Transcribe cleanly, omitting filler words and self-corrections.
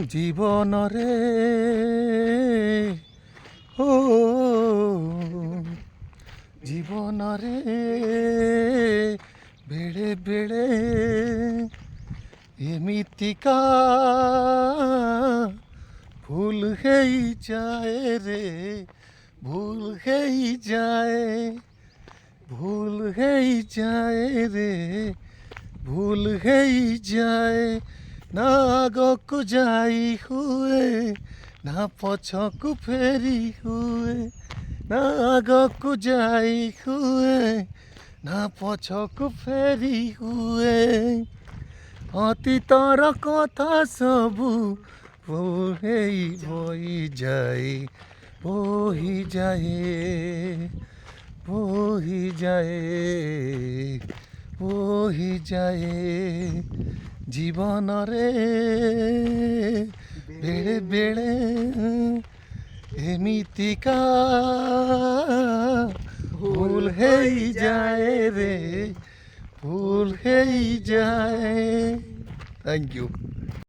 জীবনরে ও জীবନରେ বেড়ে বেড়ে ଏମିତିକା ভুল ହେଇଯାଏ ରେ ভুল ହେଇଯାଏ ভুল ହେଇଯାଏ ରେ ভুল ହେଇଯାଏ ନା ଆଗକୁ ଯାଇ ହୁଏ ନା ପଛକୁ ଫେରି ହୁଏ ନା ଆଗକୁ ଯାଇ ହୁଏ ନା ପଛକୁ ଫେରି ହୁଏ ଅତୀତର କଥା ସବୁ ବହିଯାଏ ବହିଯାଏ ବହିଯାଏ ବହିଯାଏ ଜୀବନରେ ବେଳେ ବେଳେ ଏମିତିକା ভুল ହେଇଯାଏ রে ভুল ହେଇଯାଏ। Thank you.